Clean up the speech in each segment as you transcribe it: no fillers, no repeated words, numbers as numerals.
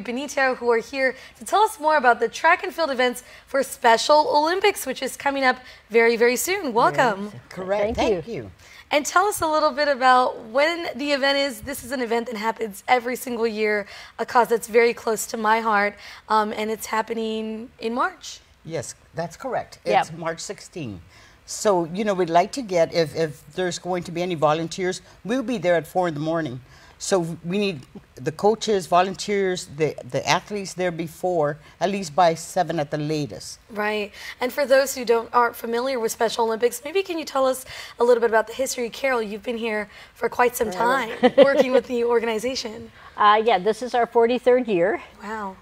Benito, who are here to tell us more about the track and field events for Special Olympics, which is coming up very, very soon. Welcome. Yes, correct. Thank you. And tell us a little bit about when the event is. This is an event that happens every single year, a cause that's very close to my heart, and it's happening in March. Yes, that's correct. It's March 16. So, you know, we'd like to get, if there's going to be any volunteers, we'll be there at 4 in the morning. So we need the coaches, volunteers, the athletes there before, at least by 7 at the latest. Right. And for those who aren't familiar with Special Olympics, maybe can you tell us a little bit about the history? Carole, you've been here for quite some time working with the organization. Yeah, this is our 43rd year. Wow.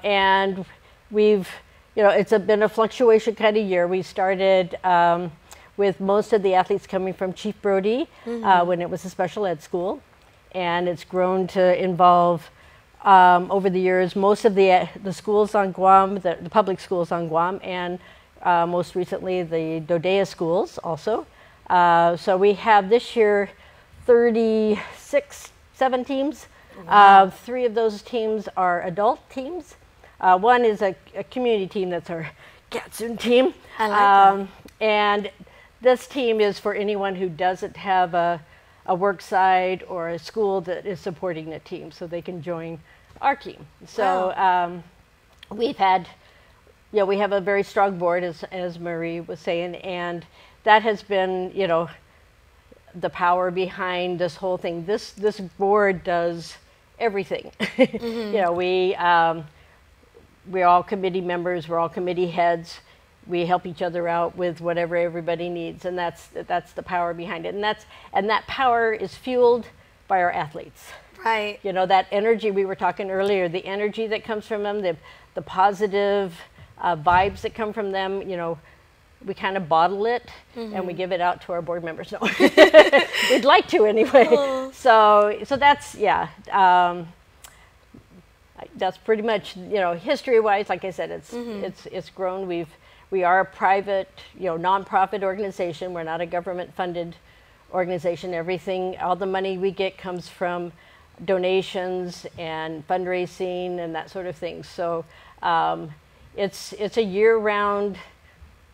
And we've, you know, it's been a fluctuation kind of year. We started with most of the athletes coming from Chief Brody when it was a special ed school. And it's grown to involve, over the years, most of the schools on Guam, the public schools on Guam, and most recently the Dodea schools also. So we have this year 37 teams. Wow. 3 of those teams are adult teams. One is a community team, that's our Gatsun team. I like that. And this team is for anyone who doesn't have a work site or a school that is supporting the team, so they can join our team. So we've had, you know, we have a very strong board, as Marie was saying, and that has been, you know, the power behind this whole thing. This board does everything. You know, we're all committee members, we're all committee heads. We help each other out with whatever everybody needs, and that's the power behind it. And that power is fueled by our athletes. Right. You know, that energy we were talking earlier, the energy that comes from them, the positive vibes that come from them. You know, we kind of bottle it and we give it out to our board members. No, we'd like to anyway. Oh. So that's that's pretty much, you know, history-wise. Like I said, it's grown. We are a private, you know, nonprofit organization. We're not a government-funded organization. Everything, all the money we get comes from donations and fundraising and that sort of thing. So it's a year-round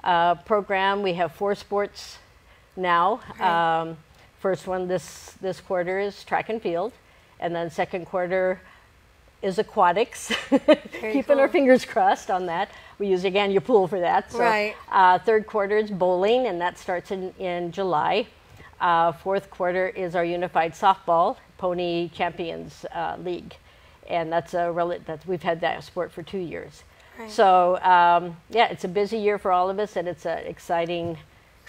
program. We have 4 sports now. Right. First one this quarter is track and field, and then second quarter is aquatics. Keeping our fingers crossed on that. We use, again, your pool for that. So, right. Third quarter is bowling, and that starts in July. Fourth quarter is our unified softball Pony Champions League, and we've had that sport for 2 years. Right. So yeah, it's a busy year for all of us, and it's an exciting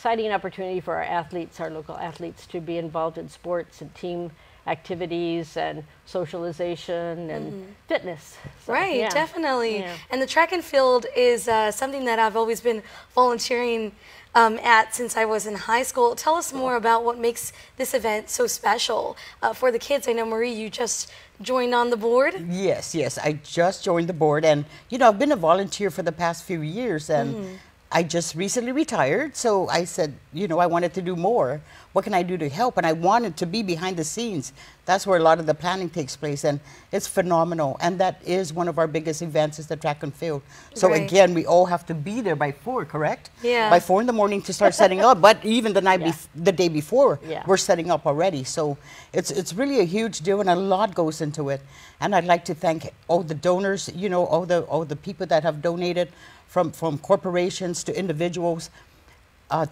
opportunity for our athletes, our local athletes, to be involved in sports and team activities and socialization and fitness. So, right, yeah. Definitely. Yeah. And the track and field is something that I've always been volunteering at since I was in high school. Tell us more about what makes this event so special for the kids. I know, Marie, you just joined on the board. Yes, I just joined the board, and you know, I've been a volunteer for the past few years, and I just recently retired, so I said, you know, I wanted to do more. What can I do to help? And I wanted to be behind the scenes. That's where a lot of the planning takes place, and it's phenomenal. And that is one of our biggest events, is the track and field. So again, we all have to be there by 4, correct? Yeah. By 4 in the morning to start setting up. But even the day before, we're setting up already. So it's really a huge deal, and a lot goes into it. And I'd like to thank all the donors, you know, all the people that have donated, from corporations to individuals.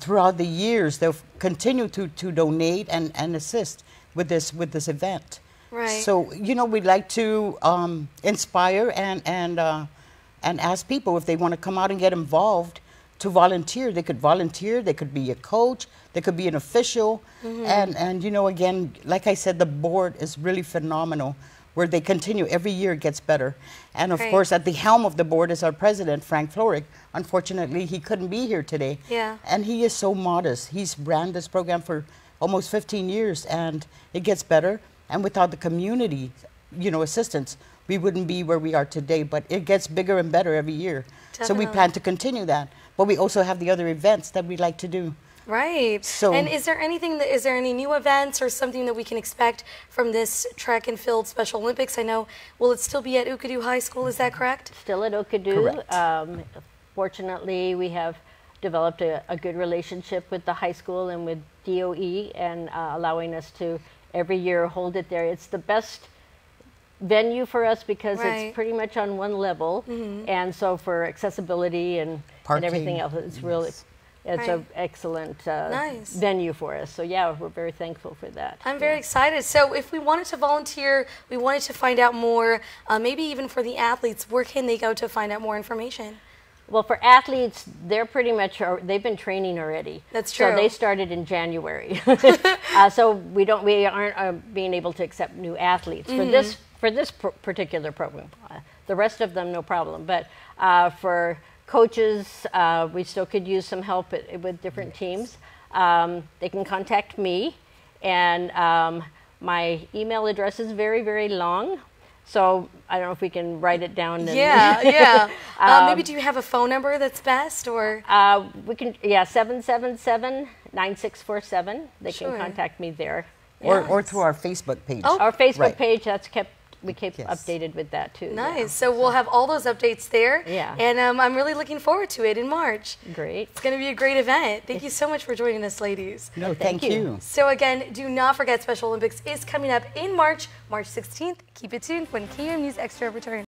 Throughout the years, they'll continue to donate and assist with this event. Right. So, you know, we'd like to inspire and ask people if they want to come out and get involved to volunteer. They could volunteer, they could be a coach, they could be an official. And you know, again, like I said, the board is really phenomenal, where they continue. Every year it gets better. And of course, at the helm of the board is our president, Frank Floric. Unfortunately, he couldn't be here today. Yeah. And he is so modest. He's ran this program for almost 15 years, and it gets better. And without the community, you know, assistance, we wouldn't be where we are today. But it gets bigger and better every year. Definitely. So we plan to continue that. But we also have the other events that we like to do. Right. So, and is there any new events or something that we can expect from this track and field Special Olympics? I know, will it still be at Ukadu High School? Is that correct? Still at Ukadu. Correct. Fortunately, we have developed a good relationship with the high school and with DOE, and allowing us to every year hold it there. It's the best venue for us because it's pretty much on one level, and so for accessibility and everything else, it's really it's an excellent venue for us. So yeah, we're very thankful for that. I'm very excited. So if we wanted to volunteer, we wanted to find out more, maybe even for the athletes, where can they go to find out more information? Well, for athletes, they're pretty much, they've been training already. That's true. So they started in January. So we aren't being able to accept new athletes for this particular program. The rest of them, no problem. But for coaches, we still could use some help with different teams. They can contact me, and my email address is very, very long. So I don't know if we can write it down. Yeah. Maybe do you have a phone number that's best, or? We can, 777-9647. They can contact me there. Or through our Facebook page. Oh. Our Facebook page, we keep updated with that too. Nice. Yeah. So we'll have all those updates there. Yeah. And I'm really looking forward to it in March. Great. It's going to be a great event. Thank you so much for joining us, ladies. No, thank you. So again, do not forget Special Olympics is coming up in March 16th. Keep it tuned when KUAM News Extra returns.